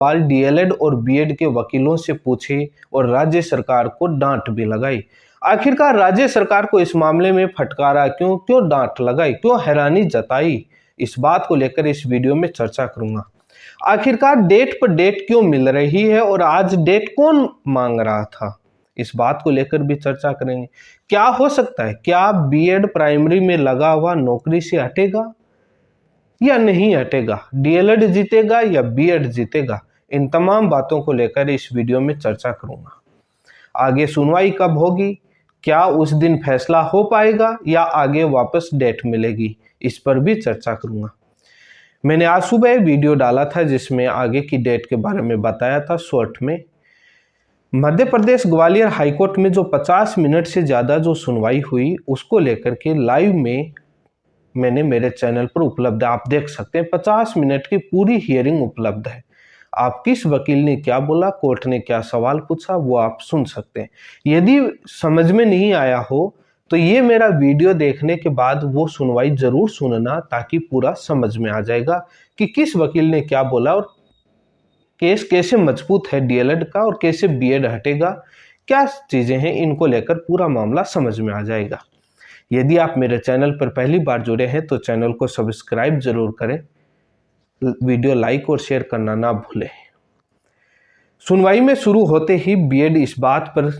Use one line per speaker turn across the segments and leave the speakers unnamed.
सवाल डीएलएड और बीएड के वकीलों से पूछे और राज्य सरकार को डांट भी लगाई। आखिरकार राज्य सरकार को इस मामले में फटकारा क्यों डांट लगाई, क्यों हैरानी जताई, इस बात को लेकर इस वीडियो में चर्चा करूंगा। आखिरकार डेट पर डेट क्यों मिल रही है और आज डेट कौन मांग रहा था, इस बात को लेकर भी चर्चा करेंगे। क्या हो सकता है, क्या बीएड प्राइमरी में लगा हुआ नौकरी से हटेगा या नहीं हटेगा, डीएलएड जीतेगा या बीएड जीतेगा, इन तमाम बातों को लेकर इस वीडियो में चर्चा करूंगा। आगे सुनवाई कब होगी, क्या उस दिन फैसला हो पाएगा या आगे वापस डेट मिलेगी, इस पर भी चर्चा करूंगा। मैंने आज सुबह वीडियो डाला था जिसमें आगे की डेट के बारे में बताया था शॉर्ट में। मध्य प्रदेश ग्वालियर हाईकोर्ट में जो 50 मिनट से ज़्यादा जो सुनवाई हुई उसको लेकर के लाइव में मैंने मेरे चैनल पर उपलब्ध है, आप देख सकते हैं। 50 मिनट की पूरी हियरिंग उपलब्ध है। आप किस वकील ने क्या बोला, कोर्ट ने क्या सवाल पूछा, वो आप सुन सकते हैं। यदि समझ में नहीं आया हो तो ये मेरा वीडियो देखने के बाद वो सुनवाई जरूर सुनना, ताकि पूरा समझ में आ जाएगा कि किस वकील ने क्या बोला और केस कैसे मजबूत है डीएलएड का और कैसे बीएड हटेगा, क्या चीजें हैं, इनको लेकर पूरा मामला समझ में आ जाएगा। यदि आप मेरे चैनल पर पहली बार जुड़े हैं तो चैनल को सब्सक्राइब जरूर करें, वीडियो लाइक और शेयर करना ना भूलें। सुनवाई में शुरू होते ही बीएड इस बात पर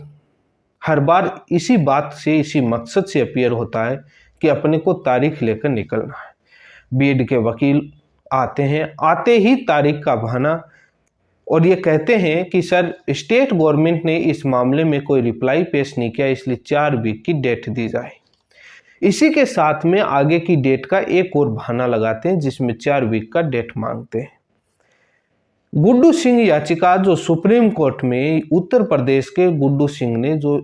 हर बार इसी बात से, इसी मकसद से अपीयर होता है कि अपने को तारीख लेकर निकलना है। बीएड के वकील आते हैं, आते ही तारीख का बहाना, और ये कहते हैं कि सर स्टेट गवर्नमेंट ने इस मामले में कोई रिप्लाई पेश नहीं किया, इसलिए 4 वीक की डेट दी जाए। इसी के साथ में आगे की डेट का एक और बहाना लगाते हैं जिसमें 4 वीक का डेट मांगते हैं। गुड्डू सिंह याचिका जो सुप्रीम कोर्ट में उत्तर प्रदेश के गुड्डू सिंह ने जो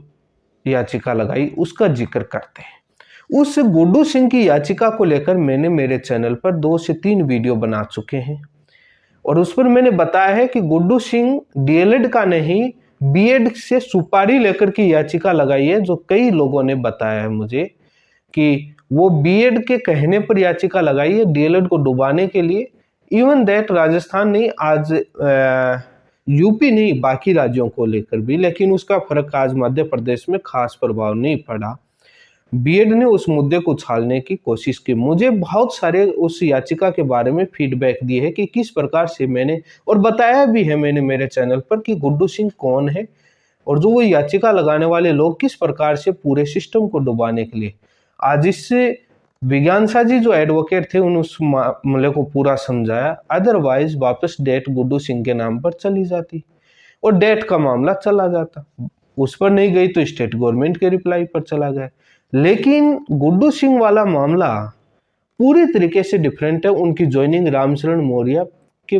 याचिका लगाई उसका जिक्र करते हैं। उस गुड्डू सिंह की याचिका को लेकर मैंने मेरे चैनल पर 2 से 3 वीडियो बना चुके हैं और उस पर मैंने बताया है कि गुड्डू सिंह डीएलएड का नहीं बीएड से सुपारी लेकर की याचिका लगाई है, जो कई लोगों ने बताया है मुझे कि वो बीएड के कहने पर याचिका लगाई है डीएलएड को डुबाने के लिए। इवन दैट राजस्थान नहीं, आज यूपी नहीं, बाकी राज्यों को लेकर भी, लेकिन उसका फर्क आज मध्य प्रदेश में खास प्रभाव नहीं पड़ा। बीएड ने उस मुद्दे को उछालने की कोशिश की। मुझे बहुत सारे उस याचिका के बारे में फीडबैक दिए है कि किस प्रकार से मैंने, और बताया भी है मैंने मेरे चैनल पर कि गुड्डू सिंह कौन है और जो वो याचिका लगाने वाले लोग किस प्रकार से पूरे सिस्टम को डुबाने के लिए। आज इससे विज्ञान शाह जी जो एडवोकेट थे उन उस मामले को पूरा समझाया, अदरवाइज वापस डेट गुड्डू सिंह के नाम पर चली जाती और डेट का मामला चला जाता। उस पर नहीं गई तो स्टेट गवर्नमेंट के रिप्लाई पर चला गया। लेकिन गुड्डू सिंह वाला मामला पूरी तरीके से डिफरेंट है। उनकी ज्वाइनिंग रामचरण मौर्य के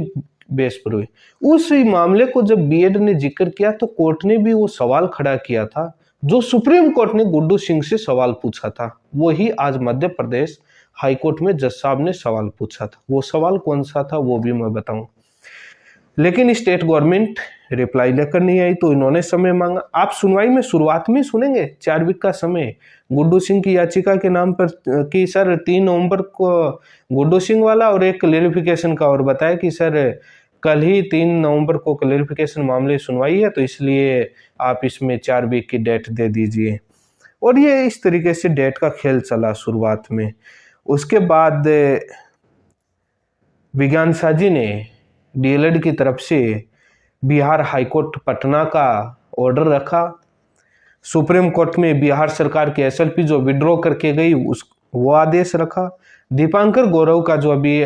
बेस पर हुई। उस मामले को जब बीएड ने जिक्र किया तो कोर्ट ने भी वो सवाल खड़ा किया था जो सुप्रीम कोर्ट ने गुड्डू सिंह से सवाल पूछा था, वही आज मध्य प्रदेश हाईकोर्ट में जज साहब ने सवाल पूछा था। वो सवाल कौन सा था वो भी मैं बताऊं। लेकिन स्टेट गवर्नमेंट रिप्लाई लेकर नहीं आई तो इन्होंने समय मांगा। आप सुनवाई में शुरुआत में सुनेंगे 4 वीक का समय गुड्डू सिंह की याचिका के नाम पर कि सर 3 नवंबर को गुड्डू सिंह वाला और एक क्लेरिफिकेशन का और बताया कि सर कल ही 3 नवंबर को क्लेरिफिकेशन मामले सुनवाई है तो इसलिए आप इसमें 4 वीक की डेट दे दीजिए। और ये इस तरीके से डेट का खेल चला शुरुआत में। उसके बाद विज्ञान शाह जी ने डीएलएड की तरफ से बिहार हाईकोर्ट पटना का ऑर्डर रखा। सुप्रीम कोर्ट में बिहार सरकार की एसएलपी जो विड्रॉ करके गई वो आदेश रखा। दीपांकर गौरव का जो अभी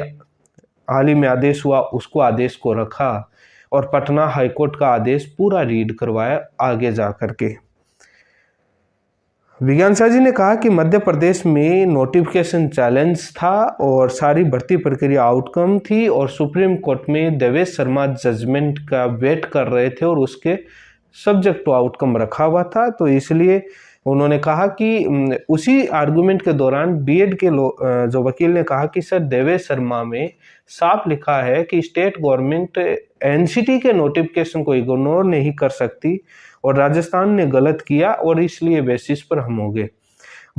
हाल ही में आदेश हुआ उसको आदेश को रखा और पटना हाईकोर्ट का आदेश पूरा रीड करवाया आगे जा करके। विज्ञान शाह जी ने कहा कि मध्य प्रदेश में नोटिफिकेशन चैलेंज था और सारी भर्ती प्रक्रिया आउटकम थी और सुप्रीम कोर्ट में देवेश शर्मा जजमेंट का वेट कर रहे थे और उसके सब्जेक्ट टू आउटकम रखा हुआ था। तो इसलिए उन्होंने कहा कि उसी आर्गुमेंट के दौरान बीएड के जो वकील ने कहा कि सर देवेश शर्मा में साफ लिखा है कि स्टेट गवर्नमेंट एनसीटी के नोटिफिकेशन को इग्नोर नहीं कर सकती और राजस्थान ने गलत किया और इसलिए बेसिस पर हम हो गए।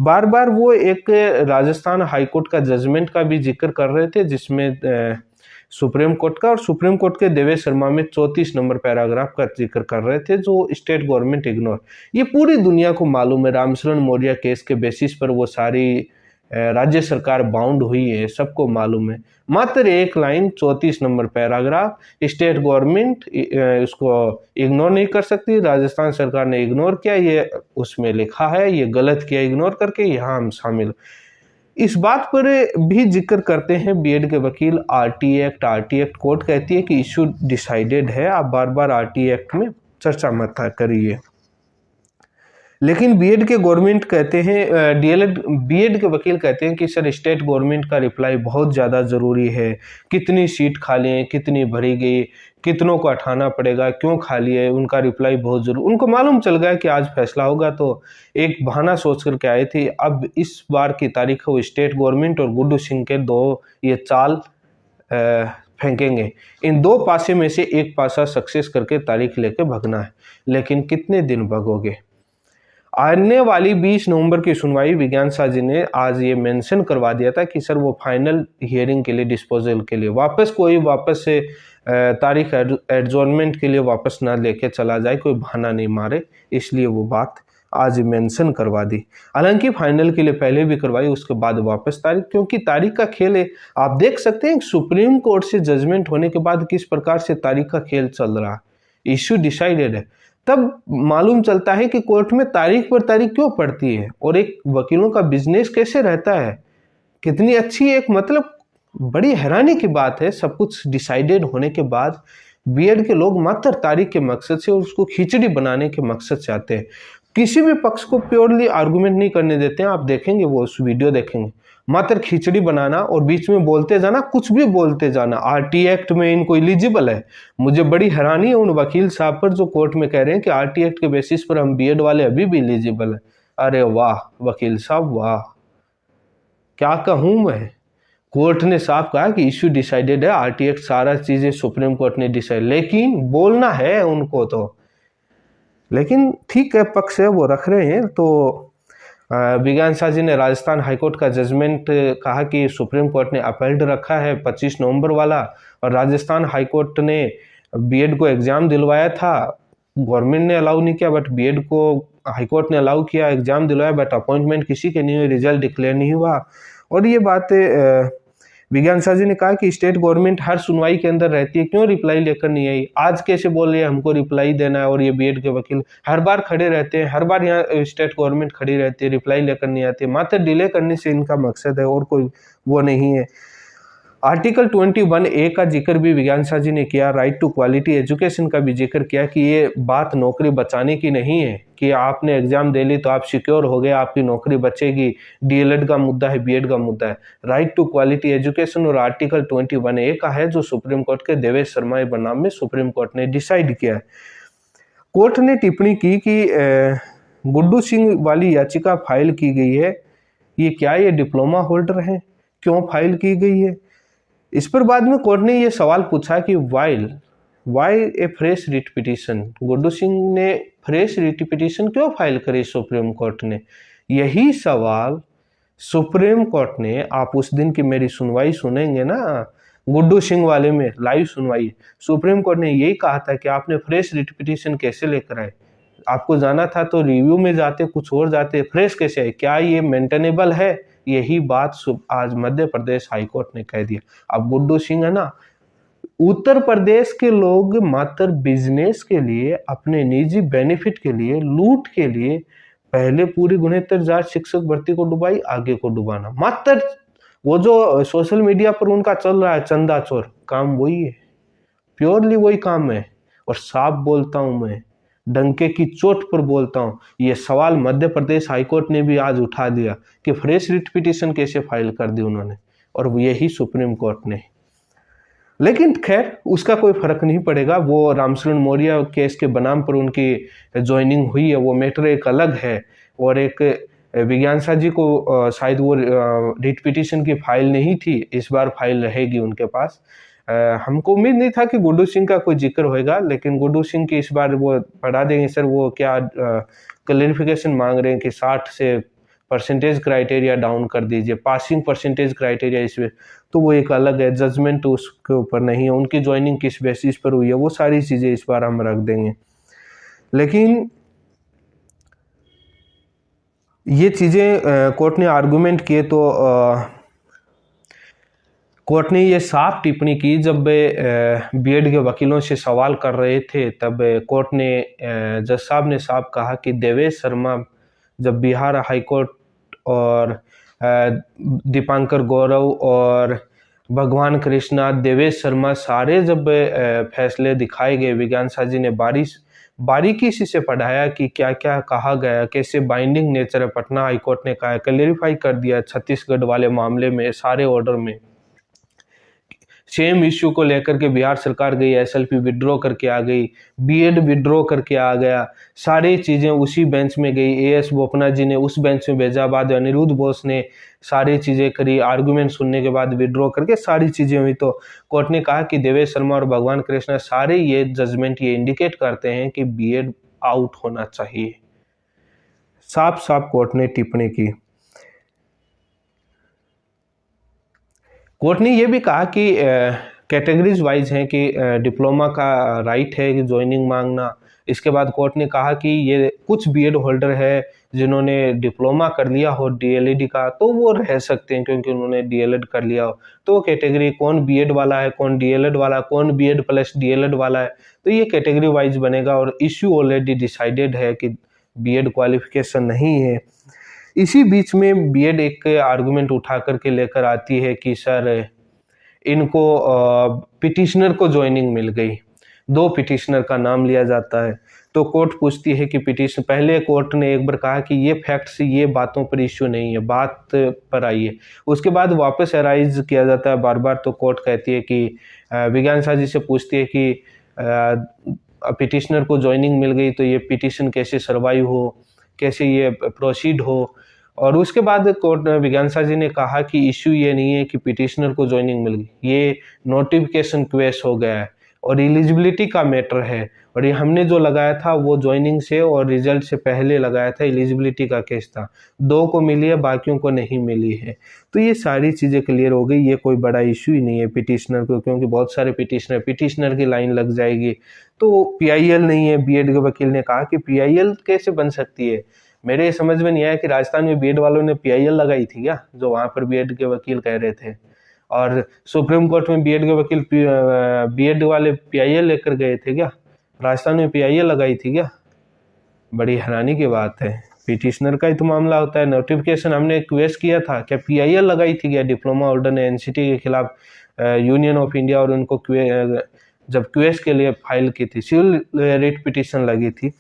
बार बार वो एक राजस्थान हाईकोर्ट का जजमेंट का भी जिक्र कर रहे थे जिसमें सुप्रीम कोर्ट का, और सुप्रीम कोर्ट के देवेश शर्मा में 34 नंबर पैराग्राफ का जिक्र कर रहे थे जो स्टेट गवर्नमेंट इग्नोर। ये पूरी दुनिया को मालूम है, रामशरण मौर्य केस के बेसिस पर वो सारी राज्य सरकार बाउंड हुई है, सबको मालूम है। मात्र एक line 34 number paragraph, state government उसको इग्नोर नहीं कर सकती। राजस्थान सरकार ने इग्नोर किया, ये उसमें लिखा है, ये गलत किया इग्नोर करके, यहाँ हम शामिल। इस बात पर भी जिक्र करते हैं बीएड के वकील, आरटी एक्ट कोर्ट कहती है कि इशू डिसाइडेड है, आप बार बार आरटी एक्ट में चर्चा मत करिए। लेकिन बीएड के गवर्नमेंट कहते हैं, डीएलएड बीएड के वकील कहते हैं कि सर स्टेट गवर्नमेंट का रिप्लाई बहुत ज़्यादा ज़रूरी है, कितनी सीट खाली है, कितनी भरी गई, कितनों को हटाना पड़ेगा, क्यों खाली है, उनका रिप्लाई बहुत जरूरी। उनको मालूम चल गया कि आज फैसला होगा, तो एक बहाना सोच करके आए थे। अब इस बार की तारीख है वो स्टेट गवर्नमेंट और गुड्डू सिंह के दो ये चाल फेंकेंगे। इन दो पासे में से एक पासा सक्सेस करके तारीख लेके भगना है, लेकिन कितने दिन भगोगे। आने वाली 20 नवंबर की सुनवाई विज्ञान शाह जी ने आज ये मेंशन करवा दिया था कि सर वो फाइनल हियरिंग के लिए, डिस्पोजल के लिए वापस से तारीख एडजॉर्नमेंट के लिए वापस ना लेके चला जाए, कोई बहाना नहीं मारे, इसलिए वो बात आज मेंशन करवा दी। हालांकि फाइनल के लिए पहले भी करवाई, उसके बाद वापस तारीख, क्योंकि तारीख का खेल है। आप देख सकते हैं सुप्रीम कोर्ट से जजमेंट होने के बाद किस प्रकार से तारीख का खेल चल रहा है। इश्यू डिसाइडेड है, तब मालूम चलता है कि कोर्ट में तारीख पर तारीख क्यों पड़ती है और एक वकीलों का बिजनेस कैसे रहता है। कितनी अच्छी एक मतलब बड़ी हैरानी की बात है, सब कुछ डिसाइडेड होने के बाद बीएड के लोग मात्र तारीख के मकसद से और उसको खिचड़ी बनाने के मकसद से आते हैं। किसी भी पक्ष को प्योरली आर्गुमेंट नहीं करने देते हैं। आप देखेंगे, वो उस वीडियो देखेंगे, मात्र खिचड़ी बनाना और बीच में बोलते जाना, कुछ भी बोलते जाना। आरटी एक्ट में इनको एलिजिबल है। मुझे बड़ी हैरानी है उन वकील साहब पर जो कोर्ट में कह रहे हैं कि आरटी एक्ट के बेसिस पर हम बीएड वाले अभी भी एलिजिबल है। अरे वाह वकील साहब वाह, क्या कहूं मैं। कोर्ट ने साफ कहा कि इश्यू डिसाइडेड है, आरटी एक्ट सारा चीजें सुप्रीम कोर्ट ने डिसाइड, लेकिन बोलना है उनको तो। लेकिन ठीक है, पक्ष है वो रख रहे हैं। तो विज्ञान शाह जी ने राजस्थान हाईकोर्ट का जजमेंट कहा कि सुप्रीम कोर्ट ने अपील्ड रखा है 25 नवंबर वाला, और राजस्थान हाईकोर्ट ने बीएड को एग्जाम दिलवाया था, गवर्नमेंट ने अलाउ नहीं किया, बट बीएड को हाईकोर्ट ने अलाउ किया, एग्जाम दिलवाया, बट अपॉइंटमेंट किसी के नहीं हुई, रिजल्ट डिक्लेयर नहीं हुआ। और ये बात विज्ञान शाह जी ने कहा कि स्टेट गवर्नमेंट हर सुनवाई के अंदर रहती है, क्यों रिप्लाई लेकर नहीं आई। आज कैसे बोल रही है हमको रिप्लाई देना है, और ये बीएड के वकील हर बार खड़े रहते हैं, हर बार यहाँ स्टेट गवर्नमेंट खड़ी रहती है, रिप्लाई लेकर नहीं आती, मात्र डिले करने से इनका मकसद है और कोई वो नहीं है। आर्टिकल 21A का जिक्र भी विज्ञान शाह जी ने किया, राइट टू क्वालिटी एजुकेशन का भी जिक्र किया कि ये बात नौकरी बचाने की नहीं है कि आपने एग्जाम दे ली तो आप सिक्योर हो गए, आपकी नौकरी बचेगी। डीएलएड का मुद्दा है, बीएड का मुद्दा है। राइट टू क्वालिटी एजुकेशन और आर्टिकल 21A का है, जो सुप्रीम कोर्ट के देवेश शर्मा बनाम में सुप्रीम कोर्ट ने डिसाइड किया है। कोर्ट ने टिप्पणी की कि गुड्डू सिंह वाली याचिका फाइल की गई है, ये क्या ये डिप्लोमा होल्डर है, क्यों फाइल की गई है। इस पर बाद में कोर्ट ने ये सवाल पूछा कि why a fresh writ petition, Guddu Singh ने फ्रेश रिट पिटीशन क्यों फाइल करी सुप्रीम कोर्ट ने। यही सवाल सुप्रीम कोर्ट ने, आप उस दिन की मेरी सुनवाई सुनेंगे ना गुड्डू सिंह वाले में, लाइव सुनवाई, सुप्रीम कोर्ट ने यही कहा था कि आपने फ्रेश रिट पिटीशन कैसे लेकर आए, आपको जाना था तो रिव्यू में जाते, कुछ और जाते, फ्रेश कैसे आए, क्या ये मेंटेनेबल है। यही बात आज मध्य प्रदेश हाईकोर्ट ने कह दिया। अब गुड्डू सिंह है ना, उत्तर प्रदेश के लोग मात्र बिजनेस के लिए, अपने निजी बेनिफिट के लिए, लूट के लिए पहले पूरी गुणोत्तर जांच शिक्षक भर्ती को डुबाई, आगे को डुबाना। मात्र वो जो सोशल मीडिया पर उनका चल रहा है चंदा चोर, काम वही है, प्योरली वही काम है। और साफ बोलता हूं मैं, डंके की चोट पर बोलता हूं, ये सवाल मध्य प्रदेश हाईकोर्ट ने भी आज उठा दिया कि फ्रेश रिट पिटीशन कैसे फाइल कर दी उन्होंने, और यही सुप्रीम कोर्ट ने। लेकिन खैर उसका कोई फर्क नहीं पड़ेगा, वो रामशरण मौर्य केस के बनाम पर उनकी ज्वाइनिंग हुई है, वो मैटर एक अलग है। और एक विज्ञान शाह जी को शायद वो रिट पिटीशन की फाइल नहीं थी, इस बार फाइल रहेगी उनके पास। हमको उम्मीद नहीं था कि गुड्डू सिंह का कोई जिक्र होएगा, लेकिन गुड्डू सिंह की इस बार वो पढ़ा देंगे। सर वो क्या क्लैरिफिकेशन मांग रहे हैं कि 60 से परसेंटेज क्राइटेरिया डाउन कर दीजिए, पासिंग परसेंटेज क्राइटेरिया इसमें, तो वो एक अलग है, जजमेंट उसके ऊपर नहीं है, उनकी ज्वाइनिंग किस बेसिस पर हुई है, वो सारी चीज़ें इस बार हम रख देंगे। लेकिन ये चीज़ें कोर्ट ने आर्गूमेंट किए तो कोर्ट ने ये साफ टिप्पणी की जब बीएड के वकीलों से सवाल कर रहे थे, तब कोर्ट ने जज साहब ने साफ कहा कि देवेश शर्मा जब बिहार हाई कोर्ट और दीपांकर गौरव और भगवान कृष्णा, देवेश शर्मा सारे जब फैसले दिखाए गए, विज्ञान शाह जी ने बारीकी से पढ़ाया कि क्या क्या कहा गया, कैसे बाइंडिंग नेचर है, पटना हाई कोर्ट ने कहा, क्लैरिफाई कर दिया छत्तीसगढ़ वाले मामले में सारे ऑर्डर में। सेम इश्यू को लेकर के बिहार सरकार गई, एसएलपी विड्रॉ करके आ गई, बीएड विड्रॉ करके आ गया, सारी चीज़ें उसी बेंच में गई, एएस बोपन्ना जी ने उस बेंच में भेजा, बाद अनिरुद्ध बोस ने सारी चीज़ें करी, आर्गुमेंट सुनने के बाद विड्रॉ करके सारी चीज़ें हुई। तो कोर्ट ने कहा कि देवेश शर्मा और भगवान कृष्णा सारे ये जजमेंट ये इंडिकेट करते हैं कि बीएड आउट होना चाहिए। साफ साफ कोर्ट ने टिप्पणी की। कोर्ट ने यह भी कहा कि कैटेगरीज वाइज हैं कि डिप्लोमा का राइट है कि ज्वाइनिंग मांगना। इसके बाद कोर्ट ने कहा कि ये कुछ बीएड होल्डर है जिन्होंने डिप्लोमा कर लिया हो डीएलएड का, तो वो रह सकते हैं क्योंकि उन्होंने डीएलएड कर लिया हो। तो कैटेगरी कौन बीएड वाला है, कौन डीएलएड वाला है, कौन बीएड प्लस डीएलएड वाला है, तो ये कैटेगरी वाइज बनेगा। और इश्यू ऑलरेडी डिसाइडेड है कि बीएड क्वालिफिकेशन नहीं है। इसी बीच में बीएड एक आर्गुमेंट उठा करके लेकर आती है कि सर इनको पिटिशनर को ज्वाइनिंग मिल गई, 2 पिटिशनर का नाम लिया जाता है। तो कोर्ट पूछती है कि पिटिशन, पहले कोर्ट ने एक बार कहा कि ये फैक्ट्स, ये बातों पर इश्यू नहीं है, बात पर आइए। उसके बाद वापस अराइज किया जाता है बार बार। तो कोर्ट कहती है कि विज्ञान शाह जी से पूछती है कि पिटिशनर को ज्वाइनिंग मिल गई तो ये पिटिशन कैसे सर्वाइव हो, कैसे ये प्रोसीड हो। और उसके बाद कोर्ट विज्ञान शाह जी ने कहा कि इश्यू ये नहीं है कि पिटिशनर को ज्वाइनिंग मिल गई, ये नोटिफिकेशन क्वेश हो गया है और एलिजिबिलिटी का मैटर है। और ये हमने जो लगाया था वो ज्वाइनिंग से और रिजल्ट से पहले लगाया था, एलिजिबिलिटी का केस था। 2 को मिली है, बाकियों को नहीं मिली है। तो ये सारी चीज़ें क्लियर हो गई, ये कोई बड़ा इश्यू ही नहीं है पिटिशनर को, क्योंकि बहुत सारे पिटिशनर की लाइन लग जाएगी। तो पीआईएल नहीं है, बीएड के वकील ने कहा कि पीआईएल कैसे बन सकती है। मेरे समझ में नहीं आया कि राजस्थान में बीएड वालों ने पीआईएल लगाई थी क्या, जो वहाँ पर बीएड के वकील कह रहे थे, और सुप्रीम कोर्ट में बीएड के वकील बीएड वाले पीआईएल लेकर गए थे क्या, राजस्थान में पीआईएल लगाई थी क्या। बड़ी हैरानी की बात है, पिटिशनर का ही तो मामला होता है। नोटिफिकेशन हमने क्वेश्चन किया था, क्या पीआईएल लगाई थी क्या, डिप्लोमा होल्डर ने एनसीटी के खिलाफ यूनियन ऑफ इंडिया, और उनको जब क्वेश्चन के लिए फाइल की थी, सिविल रिट पिटिशन लगी थी।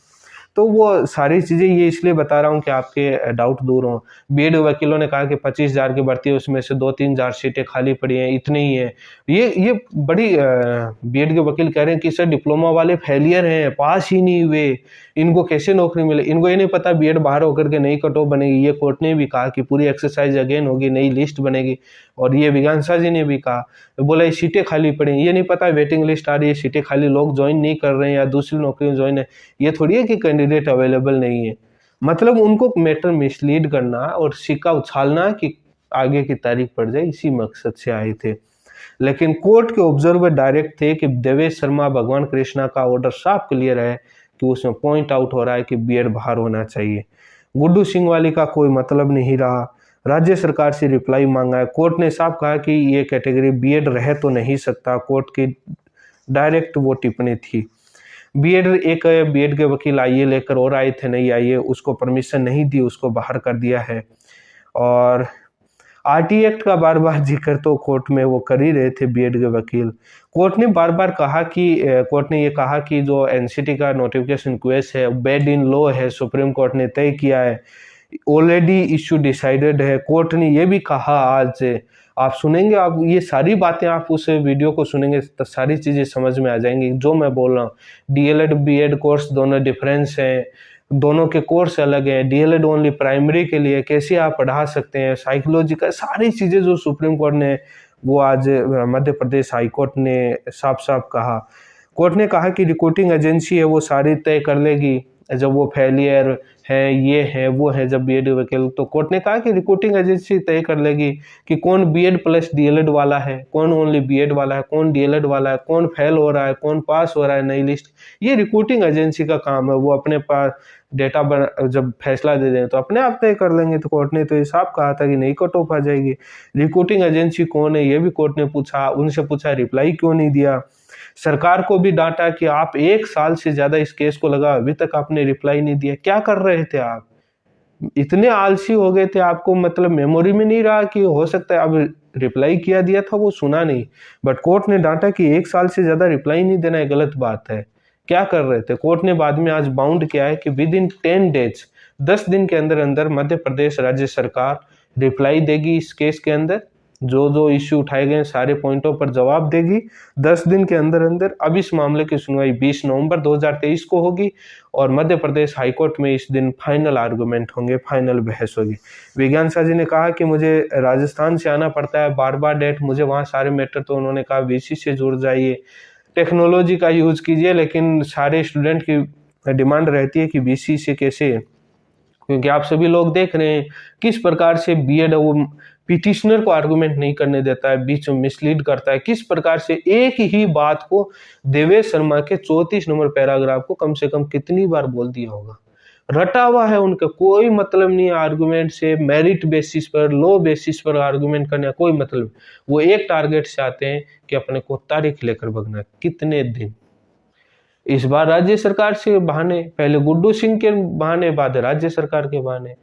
तो वो सारी चीज़ें ये इसलिए बता रहा हूँ कि आपके डाउट दूर हों। बीएड वकीलों ने कहा कि 25,000 की भर्ती है, उसमें से 2-3,000 सीटें खाली पड़ी हैं, इतने ही है। ये बड़ी बीएड के वकील कह रहे हैं कि सर डिप्लोमा वाले फेलियर हैं, पास ही नहीं हुए, इनको कैसे नौकरी मिले। इनको ये नहीं पता बीएड बाहर होकर के नई कट ऑफ बनेगी। ये कोर्ट ने भी कहा कि पूरी एक्सरसाइज अगेन होगी, नई लिस्ट बनेगी। और ये विज्ञान शाह जी ने भी कहा, बोला ये सीटें खाली पड़ी, ये नहीं पता वेटिंग लिस्ट आ रही है, सीटें खाली, लोग ज्वाइन नहीं कर रहे हैं या दूसरी नौकरी में ज्वाइन है। ये थोड़ी है कि कैंडिडेट अवेलेबल नहीं है। मतलब उनको मैटर मिसलीड करना और सिक्का उछालना कि आगे की तारीख पड़ जाए, इसी मकसद से आए थे। लेकिन कोर्ट के ऑब्जर्वर डायरेक्ट थे कि देवेश शर्मा, भगवान कृष्णा का ऑर्डर साफ क्लियर है कि उसमें पॉइंट आउट हो रहा है कि बीएड बाहर होना चाहिए। गुड्डू सिंह वाली का कोई मतलब नहीं रहा। राज्य सरकार से रिप्लाई मांगा है। कोर्ट ने साफ कहा कि ये कैटेगरी बीएड रह तो नहीं सकता। कोर्ट की डायरेक्ट वो टिप्पणी थी। बीएड के वकील आईए लेकर और आए थे, नहीं आईए, उसको परमिशन नहीं दी, उसको बाहर कर दिया है। और आरटी एक्ट का बार बार जिक्र तो कोर्ट में वो कर ही रहे थे बीएड के वकील। कोर्ट ने बार बार कहा कि ये कहा कि जो एनसीटी का नोटिफिकेशन क्वेश्चन है बेड इन लॉ है, सुप्रीम कोर्ट ने तय किया है, ऑलरेडी इश्यू डिसाइडेड है। कोर्ट ने ये भी कहा, आज आप सुनेंगे, आप ये सारी बातें आप उस वीडियो को सुनेंगे तो सारी चीज़ें समझ में आ जाएंगी जो मैं बोल रहा हूँ। डीएलएड बीएड कोर्स दोनों डिफरेंस हैं, दोनों के कोर्स अलग हैं। डीएलएड ओनली प्राइमरी के लिए, कैसे आप पढ़ा सकते हैं, साइकोलॉजी का, सारी चीज़ें जो सुप्रीम कोर्ट ने, वो आज मध्य प्रदेश हाई कोर्ट ने साफ साफ कहा। कोर्ट ने कहा कि रिक्रूटिंग एजेंसी है वो सारी तय कर लेगी जब वो फेलियर है, ये है, वो है, जब बीएड वकील, तो कोर्ट ने कहा कि रिक्रूटिंग एजेंसी तय कर लेगी कि कौन बीएड प्लस डीएलएड वाला है, कौन ओनली बीएड वाला है, कौन डीएलएड वाला है, कौन फेल हो रहा है, कौन पास हो रहा है, नई लिस्ट। ये रिक्रूटिंग एजेंसी का काम है, वो अपने पास डेटा जब फैसला दे दें तो अपने आप तय कर लेंगे। तो कोर्ट ने तो ये साफ कहा था कि नई कट ऑफ आ जाएगी। रिक्रूटिंग एजेंसी कौन है ये भी कोर्ट ने पूछा, उनसे पूछा रिप्लाई क्यों नहीं दिया। सरकार को भी डांटा कि आप 1 साल से ज्यादा इस केस को लगा, अभी तक आपने रिप्लाई नहीं दिया, क्या कर रहे थे आप? इतने आलसी हो गए थे, आपको मतलब मेमोरी में नहीं रहा कि हो सकता है अब रिप्लाई किया दिया था वो सुना नहीं। बट कोर्ट ने डांटा कि 1 साल से ज्यादा रिप्लाई नहीं देना, गलत बात है। क्या कर रहे थे? कोर्ट ने बाद में आज बाउंड किया है कि विद इन 10 डेज, 10 दिन के अंदर अंदर मध्य प्रदेश राज्य सरकार रिप्लाई देगी इस केस के अंदर, जो जो इश्यू उठाए गए सारे पॉइंटों पर जवाब देगी 10 दिन के अंदर अंदर। अब इस मामले की सुनवाई 20 नवंबर 2023 को होगी और मध्य प्रदेश हाईकोर्ट में इस दिन फाइनल आर्गुमेंट होंगे, फाइनल बहस होगी। विज्ञान शाह जी ने कहा कि मुझे राजस्थान से आना पड़ता है बार बार डेट, मुझे वहाँ सारे मैटर, तो उन्होंने कहा बीसी से जुड़ जाइए, टेक्नोलॉजी का यूज कीजिए, लेकिन सारे स्टूडेंट की डिमांड रहती है कि बीसी से कैसे, क्योंकि आप सभी लोग देख रहे हैं किस प्रकार से बीएड वो पिटिशनर को आर्गुमेंट नहीं करने देता है, बीच में मिसलीड करता है, किस प्रकार से एक ही बात को देवेश शर्मा के 34 नंबर पैराग्राफ को कम से कम कितनी बार बोल दिया होगा। रटा हुआ है, उनका कोई मतलब नहीं है आर्गुमेंट से, मेरिट बेसिस पर, लो बेसिस पर आर्गुमेंट करने का कोई मतलब। वो एक टारगेट से आते हैं कि अपने को तारीख लेकर भगना। कितने दिन? इस बार राज्य सरकार से बहाने, पहले गुड्डू सिंह के बहाने, बाद राज्य सरकार के बहाने,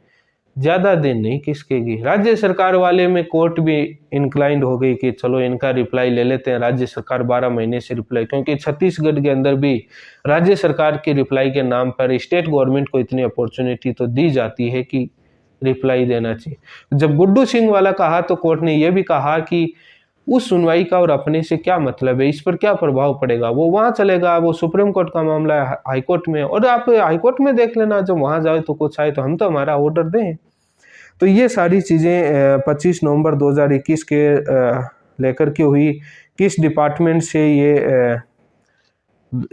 ज्यादा दिन नहीं खिसकेगी। राज्य सरकार वाले में कोर्ट भी इंक्लाइंड हो गई कि चलो इनका रिप्लाई ले लेते हैं, राज्य सरकार 12 महीने से रिप्लाई, क्योंकि छत्तीसगढ़ के अंदर भी राज्य सरकार की रिप्लाई के नाम पर स्टेट गवर्नमेंट को इतनी अपॉर्चुनिटी तो दी जाती है कि रिप्लाई देना चाहिए। जब गुड्डू सिंह वाला कहा तो कोर्ट ने यह भी कहा कि उस सुनवाई का और अपने से क्या मतलब है, इस पर क्या प्रभाव पड़ेगा, वो वहां चलेगा, वो सुप्रीम कोर्ट का मामला है हाईकोर्ट में, और आप हाईकोर्ट में देख लेना, जब वहां जाए तो कुछ आए तो हम तो हमारा ऑर्डर दें। तो ये सारी चीजें 25 नवंबर 2021 के लेकर के हुई, किस डिपार्टमेंट से ये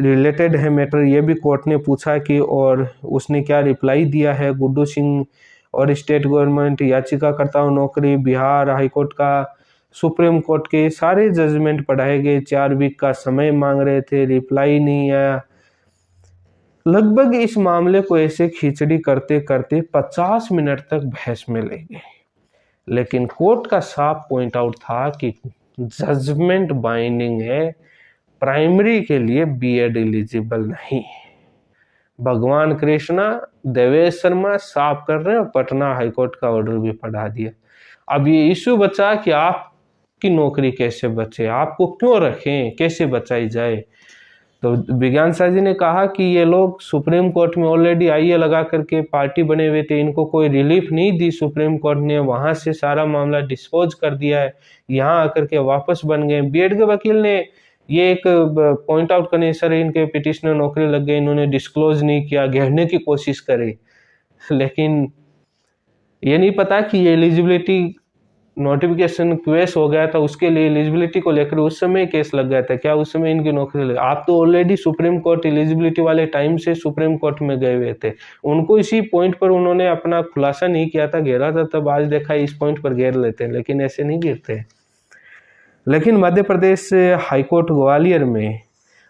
रिलेटेड है मैटर, ये भी कोर्ट ने पूछा कि, और उसने क्या रिप्लाई दिया है। गुड्डू सिंह और स्टेट गवर्नमेंट, याचिकाकर्ताओं नौकरी, बिहार हाईकोर्ट का, सुप्रीम कोर्ट के सारे जजमेंट पढ़ाए गए, 4 वीक का समय मांग रहे थे, रिप्लाई नहीं आया। लगभग इस मामले को ऐसे खिचड़ी करते करते 50 मिनट तक बहस में ले गए, लेकिन कोर्ट का साफ पॉइंट आउट था कि जजमेंट बाइंडिंग है, प्राइमरी के लिए बीएड एलिजिबल नहीं। भगवान कृष्णा, देवेश शर्मा साफ कर रहे हैं और पटना हाईकोर्ट का ऑर्डर भी पढ़ा दिया। अब ये इश्यू बचा कि आपकी नौकरी कैसे बचे, आपको क्यों रखें, कैसे बचाई जाए। तो विज्ञान शाह जी ने कहा कि ये लोग सुप्रीम कोर्ट में ऑलरेडी आईए लगा करके पार्टी बने हुए थे, इनको कोई रिलीफ नहीं दी सुप्रीम कोर्ट ने, वहां से सारा मामला डिस्पोज कर दिया है, यहाँ आकर के वापस बन गए। बीएड के वकील ने ये एक पॉइंट आउट करने, सर इनके पिटिशनर नौकरी लग गई, इन्होंने डिस्क्लोज नहीं किया, घेरने की कोशिश करे, लेकिन ये नहीं पता कि ये एलिजिबिलिटी नोटिफिकेशन क्वेश हो गया था, उसके लिए एलिजिबिलिटी को लेकर उस समय केस लग गया था, क्या उस समय इनकी नौकरी लगी। आप तो ऑलरेडी सुप्रीम कोर्ट एलिजिबिलिटी वाले टाइम से सुप्रीम कोर्ट में गए हुए थे, उनको इसी पॉइंट पर उन्होंने अपना खुलासा नहीं किया था, घेरा था, तब आज देखा इस पॉइंट पर घेर लेते हैं, लेकिन ऐसे नहीं गिरते। लेकिन मध्य प्रदेश हाईकोर्ट ग्वालियर में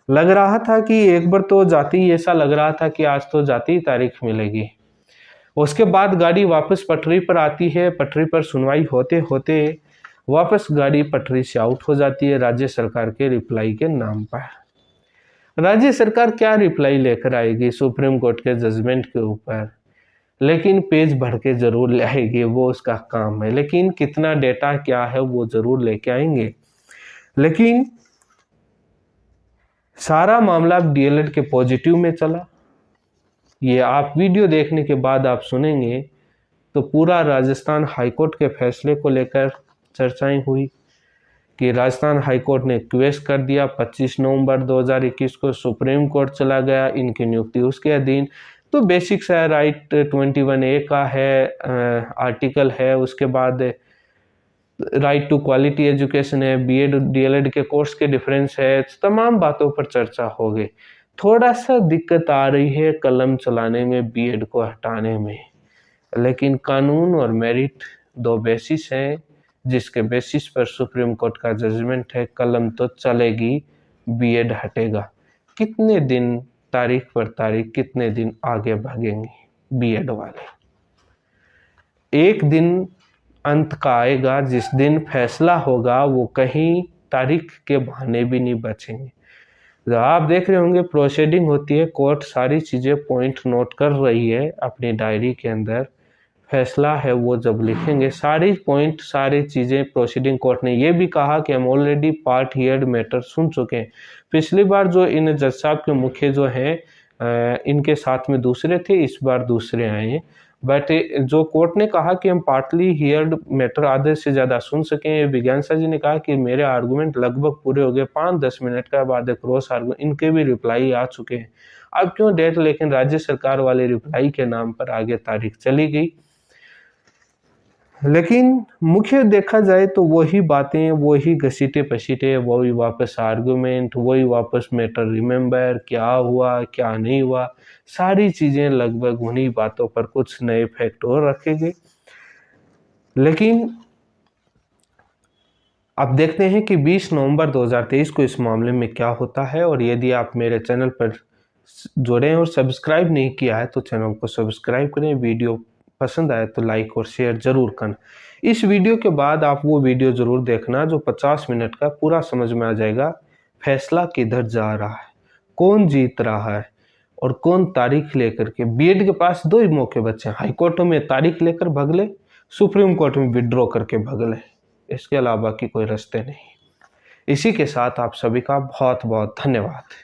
लग रहा था कि एक बार तो जाती, ऐसा लग रहा था कि आज तो जाती तारीख मिलेगी। उसके बाद गाड़ी वापस पटरी पर आती है, पटरी पर सुनवाई होते होते वापस गाड़ी पटरी से आउट हो जाती है राज्य सरकार के रिप्लाई के नाम पर। राज्य सरकार क्या रिप्लाई लेकर आएगी सुप्रीम कोर्ट के जजमेंट के ऊपर, लेकिन पेज भर के जरूर ले आएगी, वो उसका काम है, लेकिन कितना डेटा क्या है वो जरूर लेके आएंगे। लेकिन सारा मामला डीएलएड के पॉजिटिव में चला। ये आप वीडियो देखने के बाद आप सुनेंगे तो पूरा राजस्थान हाईकोर्ट के फैसले को लेकर चर्चाएं हुई कि राजस्थान हाईकोर्ट ने क्वेश कर दिया, 25 नवंबर 2021 को सुप्रीम कोर्ट चला गया, इनकी नियुक्ति उसके अधीन। तो बेसिक सा राइट 21A का है, आर्टिकल है, उसके बाद राइट टू क्वालिटी एजुकेशन है, बीएड डीएलएड के कोर्स के डिफरेंस है, तमाम बातों पर चर्चा हो गई। थोड़ा सा दिक्कत आ रही है कलम चलाने में, बीएड को हटाने में, लेकिन कानून और मेरिट दो बेसिस हैं जिसके बेसिस पर सुप्रीम कोर्ट का जजमेंट है, कलम तो चलेगी, बीएड हटेगा। कितने दिन, तारीख पर तारीख कितने दिन आगे भागेंगे बीएड वाले। एक दिन अंत का आएगा जिस दिन फैसला होगा, वो कहीं तारीख के बहाने भी नहीं बचेंगे। आप देख रहे होंगे प्रोसीडिंग होती है, कोर्ट सारी चीज़ें पॉइंट नोट कर रही है अपनी डायरी के अंदर, फैसला है वो जब लिखेंगे सारी पॉइंट सारी चीज़ें प्रोसीडिंग। कोर्ट ने ये भी कहा कि हम ऑलरेडी पार्ट हियर्ड मैटर सुन चुके हैं। पिछली बार जो इन जज साहब के मुख्य जो हैं इनके साथ में दूसरे थे, इस बार दूसरे आए हैं, बट जो कोर्ट ने कहा कि हम पार्टली हियर्ड मैटर आधे से ज़्यादा सुन सकें। विज्ञान सर जी ने कहा कि मेरे आर्गूमेंट लगभग पूरे हो गए, 5-10 मिनट का बाद क्रॉस आर्गूमेंट, इनके भी रिप्लाई आ चुके हैं। अब क्यों डेट, लेकिन राज्य सरकार वाले रिप्लाई के नाम पर आगे तारीख चली गई। लेकिन मुख्य देखा जाए तो वही बातें, वही घसीटे पसीटे, वही वापस आर्गुमेंट, वही वापस मैटर रिमेंबर, क्या हुआ क्या नहीं हुआ, सारी चीज़ें लगभग उन्हीं बातों पर, कुछ नए फैक्ट और रखे गए। लेकिन अब देखते हैं कि 20 नवंबर 2023 को इस मामले में क्या होता है। और यदि आप मेरे चैनल पर जुड़े और सब्सक्राइब नहीं किया है तो चैनल को सब्सक्राइब करें, वीडियो पसंद आए तो लाइक और शेयर जरूर करना। इस वीडियो के बाद आप वो वीडियो जरूर देखना जो 50 मिनट का, पूरा समझ में आ जाएगा फैसला किधर जा रहा है, कौन जीत रहा है और कौन तारीख लेकर के। बीएड के पास दो ही मौके बचे हैं, हाई कोर्ट में तारीख लेकर भगले, सुप्रीम कोर्ट में विड्रॉ करके भगले, इसके अलावा की कोई रास्ते नहीं। इसी के साथ आप सभी का बहुत बहुत धन्यवाद।